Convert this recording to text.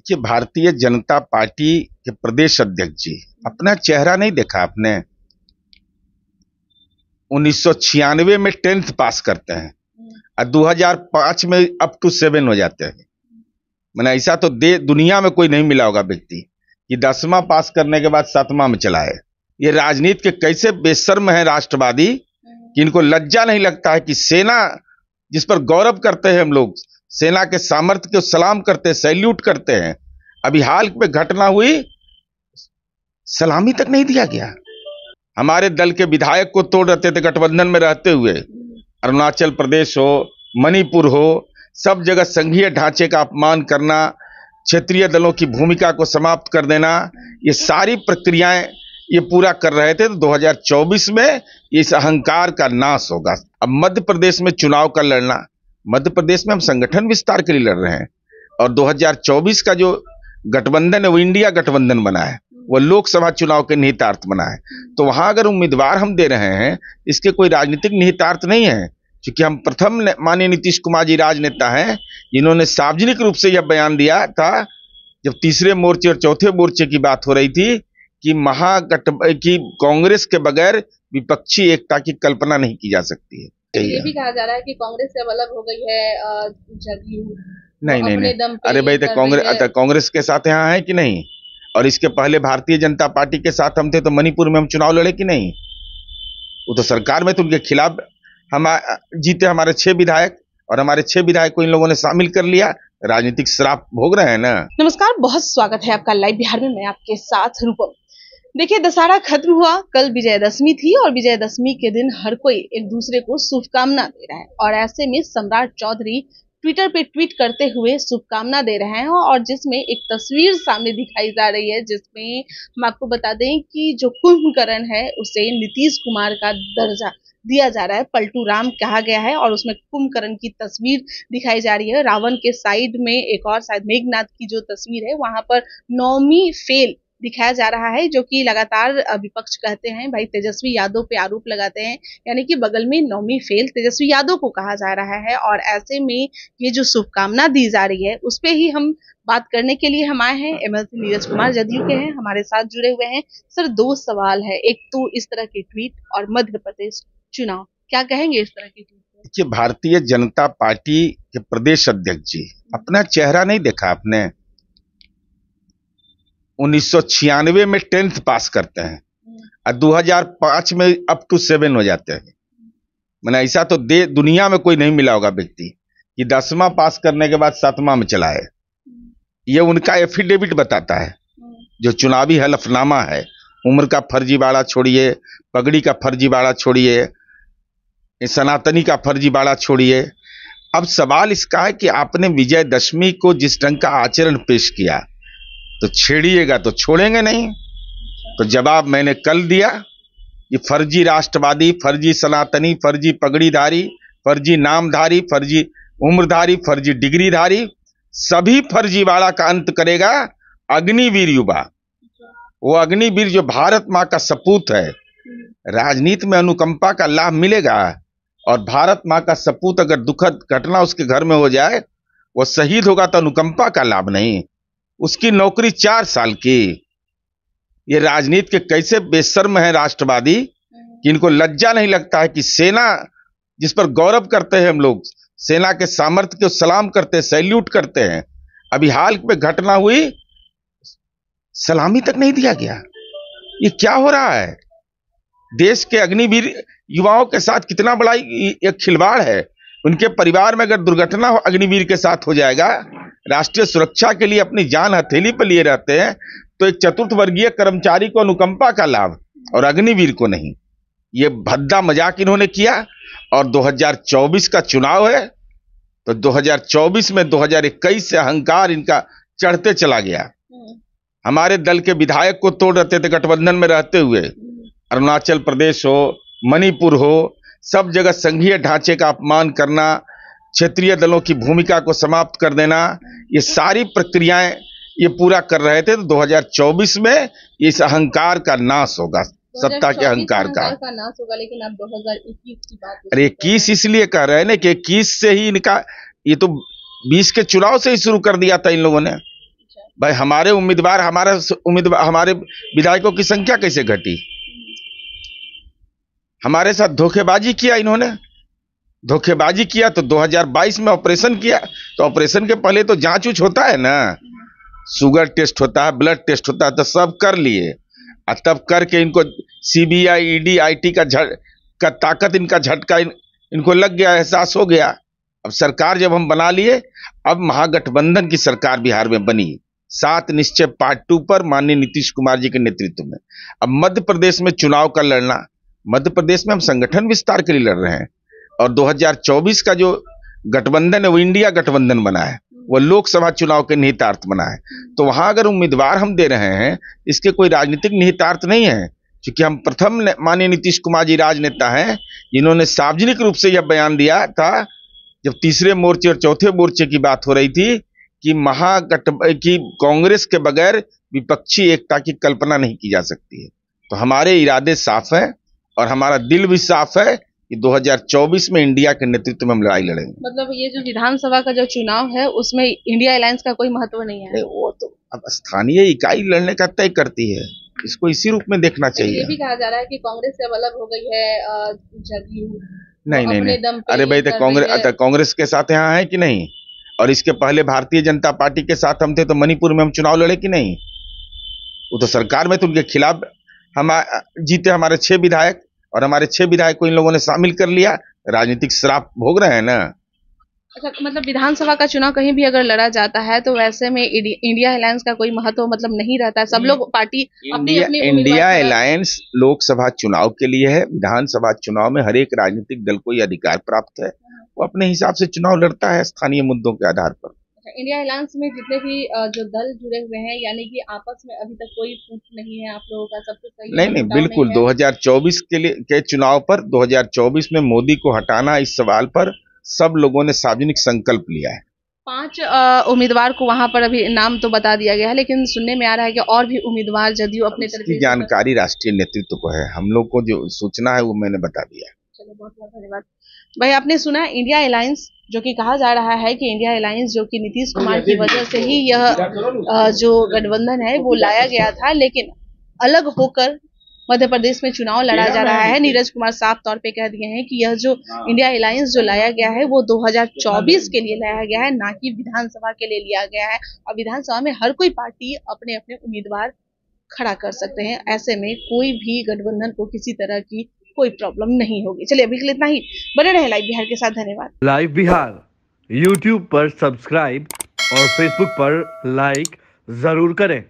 कि भारतीय जनता पार्टी के प्रदेश अध्यक्ष जी अपना चेहरा नहीं देखा आपने। 1996 में 10th पास करते हैं और 2005 में अप टू 7 हो जाते हैं। मैंने ऐसा तो दुनिया में कोई नहीं मिला होगा व्यक्ति कि 10वां पास करने के बाद 7वां में चला है। ये राजनीति के कैसे बेशर्म है राष्ट्रवादी कि इनको लज्जा नहीं लगता है कि सेना जिस पर गौरव करते हैं हम लोग, सेना के सामर्थ्य को सलाम करते हैं, सैल्यूट करते हैं। अभी हाल में घटना हुई, सलामी तक नहीं दिया गया। हमारे दल के विधायक को तोड़ रहे थे गठबंधन में रहते हुए। अरुणाचल प्रदेश हो, मणिपुर हो, सब जगह संघीय ढांचे का अपमान करना, क्षेत्रीय दलों की भूमिका को समाप्त कर देना, ये सारी प्रक्रियाएं ये पूरा कर रहे थे। तो 2024 में इस अहंकार का नाश होगा। अब मध्य प्रदेश में चुनाव का लड़ना, मध्य प्रदेश में हम संगठन विस्तार के लिए लड़ रहे हैं और 2024 का जो गठबंधन है वो इंडिया गठबंधन बना है, वो लोकसभा चुनाव के निहितार्थ बना है। तो वहां अगर उम्मीदवार हम दे रहे हैं, इसके कोई राजनीतिक निहितार्थ नहीं है, क्योंकि हम प्रथम माननीय नीतीश कुमार जी राजनेता हैं जिन्होंने सार्वजनिक रूप से यह बयान दिया था जब तीसरे मोर्चे और चौथे मोर्चे की बात हो रही थी कि की कांग्रेस के बगैर विपक्षी एकता की कल्पना नहीं की जा सकती है। ये भी कहा जा रहा है कि कांग्रेस से अब अलग हो गई है जदयू। नहीं, अरे भाई, तो कांग्रेस के साथ यहाँ है कि नहीं? और इसके पहले भारतीय जनता पार्टी के साथ हम थे तो मणिपुर में हम चुनाव लड़े कि नहीं? वो तो सरकार में तो उनके खिलाफ हम जीते, हमारे 6 विधायक, और हमारे 6 विधायक को इन लोगों ने शामिल कर लिया। राजनीतिक श्राप भोग रहे हैं ना। नमस्कार, बहुत स्वागत है आपका लाइव बिहार में। मैं आपके साथ रूपम। देखिए, दशहरा खत्म हुआ, कल विजयदशमी थी और विजयदशमी के दिन हर कोई एक दूसरे को शुभकामना दे रहा है। और ऐसे में सम्राट चौधरी ट्विटर पे ट्वीट करते हुए शुभकामना दे रहे हैं और जिसमें एक तस्वीर सामने दिखाई जा रही है, जिसमें हम आपको बता दें कि जो कुंभकर्ण है उसे नीतीश कुमार का दर्जा दिया जा रहा है, पलटू राम कहा गया है। और उसमें कुंभकर्ण की तस्वीर दिखाई जा रही है। रावण के साइड में एक और शायद मेघनाथ की जो तस्वीर है, वहां पर नौमी फेल दिखाया जा रहा है, जो कि लगातार विपक्ष कहते हैं भाई तेजस्वी यादव पे आरोप लगाते हैं, यानी कि बगल में नौमी फेल तेजस्वी यादव को कहा जा रहा है। और ऐसे में ये जो शुभकामना दी जा रही है उस पे ही हम बात करने के लिए हम आए हैं। एमएलसी नीरज कुमार जदयू के हैं, हमारे साथ जुड़े हुए हैं। सर, 2 सवाल है, एक तो इस तरह की ट्वीट और मध्य प्रदेश चुनाव, क्या कहेंगे इस तरह की ट्वीट? देखिए, भारतीय जनता पार्टी के प्रदेश अध्यक्ष जी अपना चेहरा नहीं देखा आपने। 1996 में 10th पास करते हैं और 2005 में अप टू 7 हो जाते हैं। मैंने ऐसा तो दुनिया में कोई नहीं मिला होगा व्यक्ति कि 10वां पास करने के बाद 7वां में चला है। ये उनका एफिडेविट बताता है, जो चुनावी हलफनामा है। उम्र का फर्जीवाड़ा छोड़िए, पगड़ी का फर्जीवाड़ा छोड़िए, सनातनी का फर्जीवाड़ा छोड़िए। अब सवाल इसका है कि आपने विजयदशमी को जिस ढंग का आचरण पेश किया, तो छेड़िएगा तो छोड़ेंगे नहीं। तो जवाब मैंने कल दिया। ये फर्जी राष्ट्रवादी, फर्जी सनातनी, फर्जी पगड़ीधारी, फर्जी नामधारी, फर्जी उम्रधारी, फर्जी डिग्रीधारी, सभी फर्जीवाड़ा का अंत करेगा अग्निवीर युवा। वो अग्निवीर जो भारत माँ का सपूत है। राजनीति में अनुकंपा का लाभ मिलेगा, और भारत माँ का सपूत अगर दुखद घटना उसके घर में हो जाए, वो शहीद होगा तो अनुकंपा का लाभ नहीं, उसकी नौकरी 4 साल की। ये राजनीति के कैसे बेशर्म है राष्ट्रवादी कि इनको लज्जा नहीं लगता है कि सेना जिस पर गौरव करते हैं हम लोग, सेना के सामर्थ्य को सलाम करते हैं, सैल्यूट करते हैं। अभी हाल में घटना हुई, सलामी तक नहीं दिया गया। ये क्या हो रहा है? देश के अग्निवीर युवाओं के साथ कितना बड़ा एक खिलवाड़ है। उनके परिवार में अगर दुर्घटना अग्निवीर के साथ हो जाएगा, राष्ट्रीय सुरक्षा के लिए अपनी जान हथेली पर लिए रहते हैं, तो एक चतुर्थ वर्गीय कर्मचारी को अनुकंपा का लाभ और अग्निवीर को नहीं। ये भद्दा मजाक इन्होंने किया। और 2024 का चुनाव है, तो 2024 में 2021 से अहंकार इनका चढ़ते चला गया। हमारे दल के विधायक को तोड़ रहे थे गठबंधन में रहते हुए। अरुणाचल प्रदेश हो, मणिपुर हो, सब जगह संघीय ढांचे का अपमान करना, क्षेत्रीय दलों की भूमिका को समाप्त कर देना, ये सारी प्रक्रियाएं ये पूरा कर रहे थे। तो 2024 में इस अहंकार का नाश होगा, सत्ता के अहंकार का नाश होगा। लेकिन अब 2021 की बात, अरे 21 इसलिए कह रहे हैं ना कि 21 से ही इनका, ये तो 20 के चुनाव से ही शुरू कर दिया था इन लोगों ने। भाई हमारे उम्मीदवार हमारे विधायकों की संख्या कैसे घटी? हमारे साथ धोखेबाजी किया इन्होंने, धोखेबाजी किया तो 2022 में ऑपरेशन किया, तो ऑपरेशन के पहले तो जांच उच होता है ना, शुगर टेस्ट होता है, ब्लड टेस्ट होता है, तो सब कर लिए और तब करके इनको सीबीआई ईडी आईटी का ताकत इनका झटका इनको लग गया, एहसास हो गया। अब सरकार जब हम बना लिए, अब महागठबंधन की सरकार बिहार में बनी 7 निश्चय पार्ट 2 पर माननीय नीतीश कुमार जी के नेतृत्व में। अब मध्य प्रदेश में चुनाव का लड़ना, मध्य प्रदेश में हम संगठन विस्तार के लिए लड़ रहे हैं और 2024 का जो गठबंधन है वो इंडिया गठबंधन बना है, वो लोकसभा चुनाव के निहितार्थ बना है। तो वहां अगर उम्मीदवार हम दे रहे हैं, इसके कोई राजनीतिक निहितार्थ नहीं है, क्योंकि हम प्रथम माननीय नीतीश कुमार जी राजनेता हैं जिन्होंने सार्वजनिक रूप से यह बयान दिया था जब तीसरे मोर्चे और चौथे मोर्चे की बात हो रही थी कि कांग्रेस के बगैर विपक्षी एकता की कल्पना नहीं की जा सकती है। तो हमारे इरादे साफ है और हमारा दिल भी साफ है कि 2024 में इंडिया के नेतृत्व में हम लड़ाई लड़ेंगे। मतलब ये जो विधानसभा का जो चुनाव है उसमें इंडिया अलायंस का कोई महत्व नहीं है? वो तो अब स्थानीय इकाई लड़ने का तय करती है, इसको इसी रूप में देखना चाहिए। ये भी कहा जा रहा है कि कांग्रेस से अब अलग हो गई है जदयू। नहीं, अरे भाई तो कांग्रेस के साथ यहाँ है कि नहीं? और इसके पहले भारतीय जनता पार्टी के साथ हम थे, तो मणिपुर में हम चुनाव लड़े कि नहीं? वो तो सरकार में तो उनके खिलाफ हम जीते, हमारे 6 विधायक, और हमारे 6 विधायक को इन लोगों ने शामिल कर लिया, राजनीतिक श्राप भोग रहे हैं ना। अच्छा, मतलब विधानसभा का चुनाव कहीं भी अगर लड़ा जाता है तो वैसे में इंडिया अलायंस का कोई महत्व मतलब नहीं रहता है, सब लोग पार्टी अपनी इंडिया अलायंस लोकसभा चुनाव के लिए है, विधानसभा चुनाव में हर एक राजनीतिक दल को यह अधिकार प्राप्त है, वो अपने हिसाब से चुनाव लड़ता है स्थानीय मुद्दों के आधार पर। इंडिया अलायंस में जितने भी जो दल जुड़े हुए हैं, यानी कि आपस में अभी तक कोई फूट नहीं है आप लोगों का, सब कुछ सही है? नहीं, बिल्कुल 2024 के चुनाव पर 2024 में मोदी को हटाना, इस सवाल पर सब लोगों ने सार्वजनिक संकल्प लिया है। 5 उम्मीदवार को वहां पर अभी नाम तो बता दिया गया है, लेकिन सुनने में आ रहा है कि और भी उम्मीदवार जदयू अपने तरफ से जानकारी राष्ट्रीय नेतृत्व को है, हम लोग को जो सूचना है वो मैंने बता दिया। चलो, बहुत बहुत धन्यवाद भाई। आपने सुना इंडिया अलायंस, जो कि कहा जा रहा है कि इंडिया अलायंस जो कि नीतीश कुमार की वजह से ही यह जो गठबंधन है वो लाया गया था, लेकिन अलग होकर मध्य प्रदेश में चुनाव लड़ा जा रहा है। नीरज कुमार साफ तौर पे कह दिए हैं कि यह जो इंडिया अलायंस जो लाया गया है वो 2024 के लिए लाया गया है, ना कि विधानसभा के लिए लिया गया है। और विधानसभा में हर कोई पार्टी अपने अपने उम्मीदवार खड़ा कर सकते हैं, ऐसे में कोई भी गठबंधन को किसी तरह की कोई प्रॉब्लम नहीं होगी। चलिए अभी के लिए इतना ही, बने रहे लाइव बिहार के साथ। धन्यवाद। लाइव बिहार YouTube पर सब्सक्राइब और Facebook पर लाइक जरूर करें।